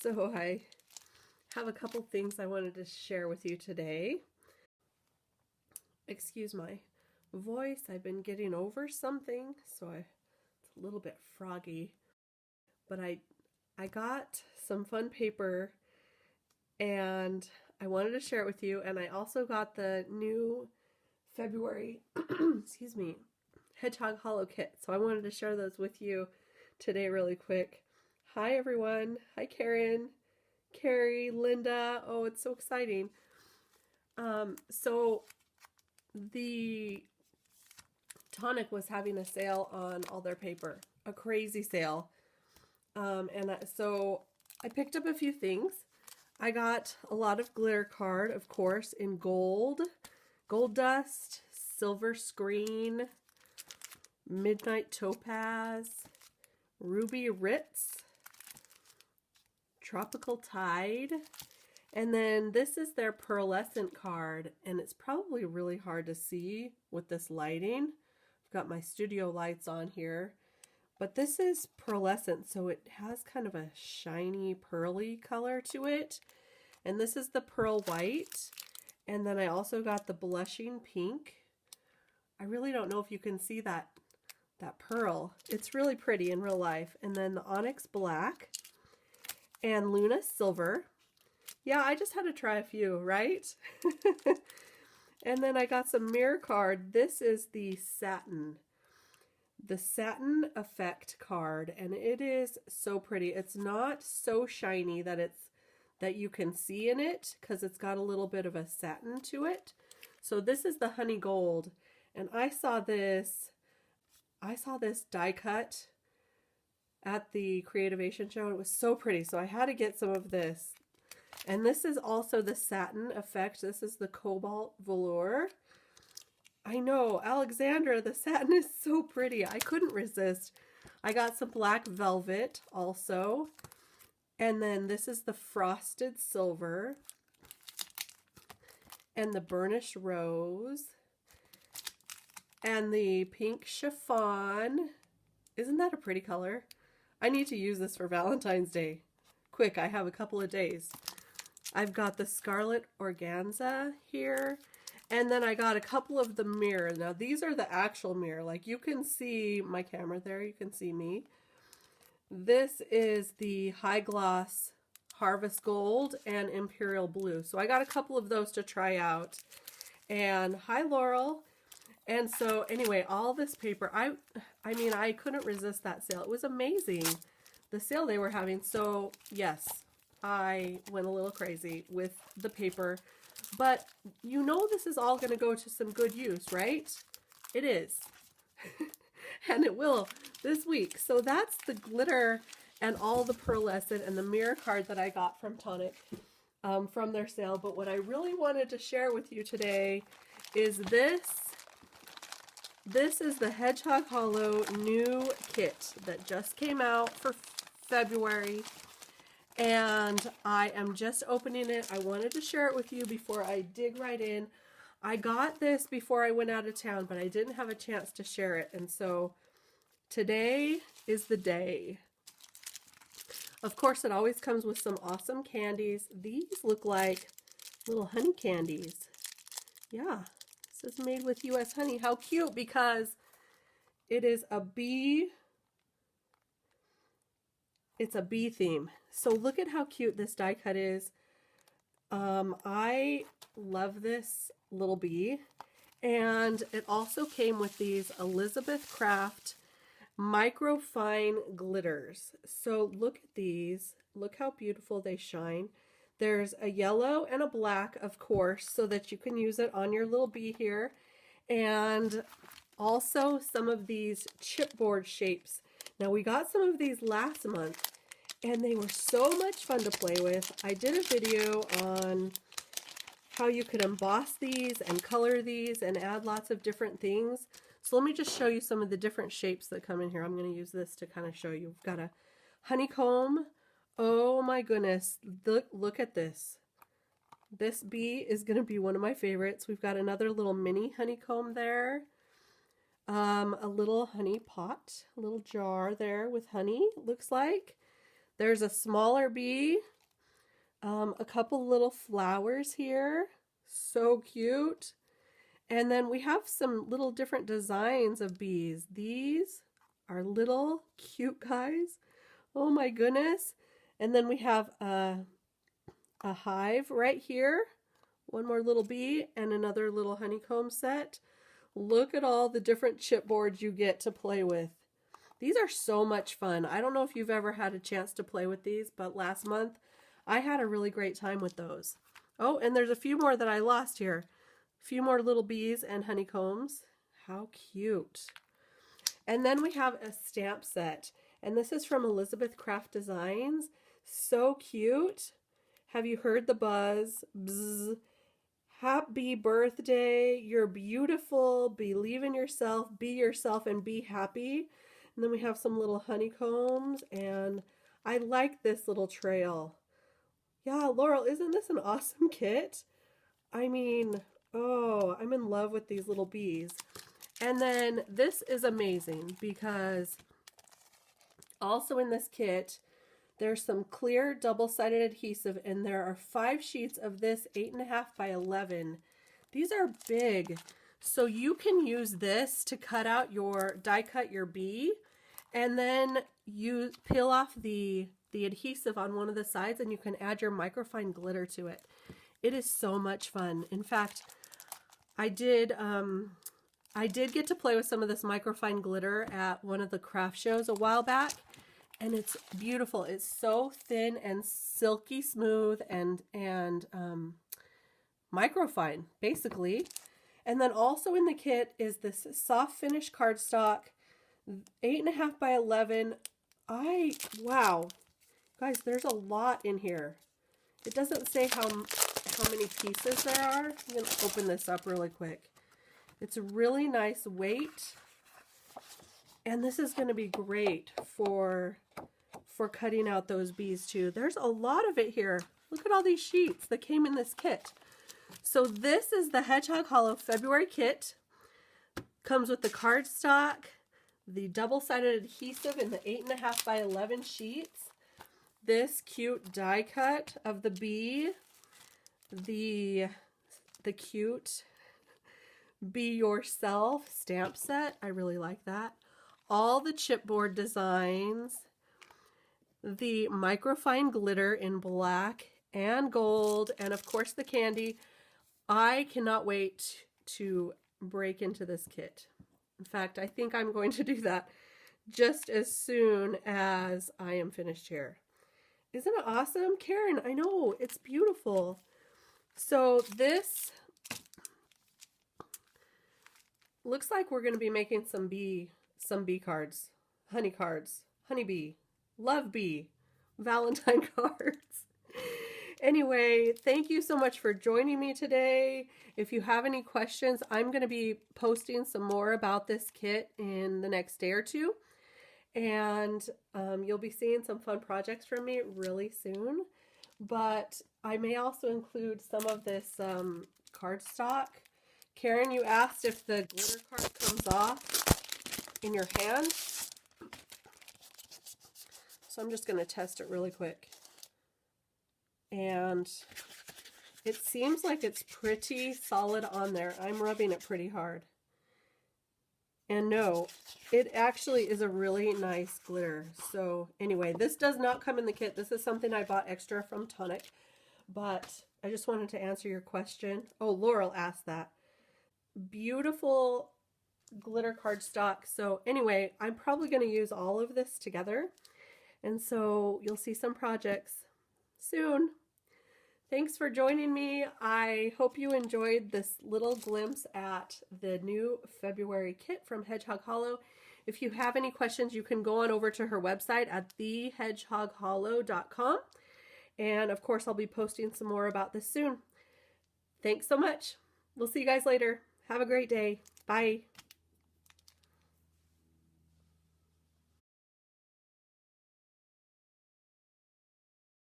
So I have a couple things I wanted to share with you today. Excuse my voice, I've been getting over something, so it's a little bit froggy. But I got some fun paper and I wanted to share it with you, and I also got the new February excuse me, Hedgehog Hollow Kit. So I wanted to share those with you today really quick. Hi everyone. Hi Karen, Carrie, Linda. Oh, it's so exciting. So the Tonic was having a sale on all their paper, a crazy sale. So I picked up a few things. I got a lot of glitter card, of course, in gold, gold dust, silver screen, midnight topaz, ruby Ritz, tropical tide, and then this is their pearlescent card, and it's probably really hard to see with this lighting. I've got my studio lights on here, but this is pearlescent, so it has kind of a shiny pearly color to it. And this is the pearl white, and then I also got the blushing pink. I really don't know if you can see that pearl. It's really pretty in real life. And then the onyx black and Luna silver. Yeah, I just had to try a few, right? And then I got some mirror card. This is the Satin effect card, and it is so pretty. It's not so shiny that you can see in it, because it's got a little bit of a satin to it. So this is the honey gold, and I saw this die cut at the Creativation show, and it was so pretty, so I had to get some of this. And this is also the satin effect. This is the cobalt velour. I know, Alexandra, the satin is so pretty. I couldn't resist. I got some black velvet also. And then this is the frosted silver and the burnished rose and the pink chiffon. Isn't that a pretty color? I need to use this for Valentine's Day. Quick, I have a couple of days. I've got the scarlet organza here. And then I got a couple of the mirror. Now these are the actual mirror. Like, you can see my camera there. You can see me. This is the high gloss harvest gold and imperial blue. So I got a couple of those to try out. And hi Laurel. And so anyway, all this paper, I mean, I couldn't resist that sale. It was amazing, the sale they were having. So yes, I went a little crazy with the paper. But you know, this is all going to go to some good use, right? It is. And it will this week. So that's the glitter and all the pearlescent and the mirror card that I got from Tonic from their sale. But what I really wanted to share with you today is this. This is the Hedgehog Hollow new kit that just came out for February. And I am just opening it. I wanted to share it with you before I dig right in. I got this before I went out of town, but I didn't have a chance to share it. And so today is the day. Of course, it always comes with some awesome candies. These look like little honey candies. Yeah, this is made with U.S. honey. How cute, because it is a bee. It's a bee theme. So look at how cute this die cut is. I love this little bee. And it also came with these Elizabeth Craft microfine glitters. So look at these. Look how beautiful they shine. There's a yellow and a black, of course, so that you can use it on your little bee here. And also some of these chipboard shapes. Now, we got some of these last month, and they were so much fun to play with. I did a video on how you could emboss these and color these and add lots of different things. So let me just show you some of the different shapes that come in here. I'm going to use this to kind of show you. We've got a honeycomb. Oh my goodness, look at this. This bee is going to be one of my favorites. We've got another little mini honeycomb there. A little honey pot, a little jar there with honey, looks like. There's a smaller bee, a couple little flowers here, so cute. And then we have some little different designs of bees. These are little cute guys. Oh my goodness. And then we have a hive right here. One more little bee and another little honeycomb set. Look at all the different chipboards you get to play with. These are so much fun. I don't know if you've ever had a chance to play with these, but last month I had a really great time with those. Oh, and there's a few more that I lost here. A few more little bees and honeycombs. How cute. And then we have a stamp set. And this is from Elizabeth Craft Designs. So cute. Have you heard the buzz? Bzz. Happy birthday. You're beautiful. Believe in yourself. Be yourself and be happy. And then we have some little honeycombs. And I like this little trail. Yeah, Laurel, isn't this an awesome kit? I mean, oh, I'm in love with these little bees. And then this is amazing because also in this kit, there's some clear double-sided adhesive, and there are 5 sheets of this 8.5 by 11. These are big, so you can use this to cut out die cut your bee, and then you peel off the adhesive on one of the sides, and you can add your microfine glitter to it. It is so much fun. In fact, I did get to play with some of this microfine glitter at one of the craft shows a while back, and it's beautiful. It's so thin and silky smooth and microfine, basically. And then also in the kit is this soft finish cardstock, 8.5 by 11. Wow. Guys, there's a lot in here. It doesn't say how many pieces there are. I'm going to open this up really quick. It's a really nice weight. And this is going to be great for cutting out those bees too. There's a lot of it here. Look at all these sheets that came in this kit. So this is the Hedgehog Hollow February Kit. Comes with the cardstock, the double-sided adhesive in the 8.5 by 11 sheets, this cute die cut of the bee, the cute Be Yourself stamp set. I really like that. All the chipboard designs, the microfine glitter in black and gold, and of course the candy. I cannot wait to break into this kit. In fact, I think I'm going to do that just as soon as I am finished here. Isn't it awesome? Karen, I know, it's beautiful. So this looks like we're going to be making some bee cards, honeybee, love bee, Valentine cards. Anyway, thank you so much for joining me today. If you have any questions, I'm going to be posting some more about this kit in the next day or two. And you'll be seeing some fun projects from me really soon. But I may also include some of this cardstock. Karen, you asked if the glitter card comes off in your hand. So I'm just going to test it really quick. And it seems like it's pretty solid on there. I'm rubbing it pretty hard. And no, it actually is a really nice glitter. So anyway, this does not come in the kit. This is something I bought extra from Tonic. But I just wanted to answer your question. Oh, Laurel asked that. Beautiful glitter cardstock. So anyway, I'm probably going to use all of this together. And so you'll see some projects soon. Thanks for joining me. I hope you enjoyed this little glimpse at the new February kit from Hedgehog Hollow. If you have any questions, you can go on over to her website at thehedgehoghollow.com. And of course, I'll be posting some more about this soon. Thanks so much. We'll see you guys later. Have a great day. Bye.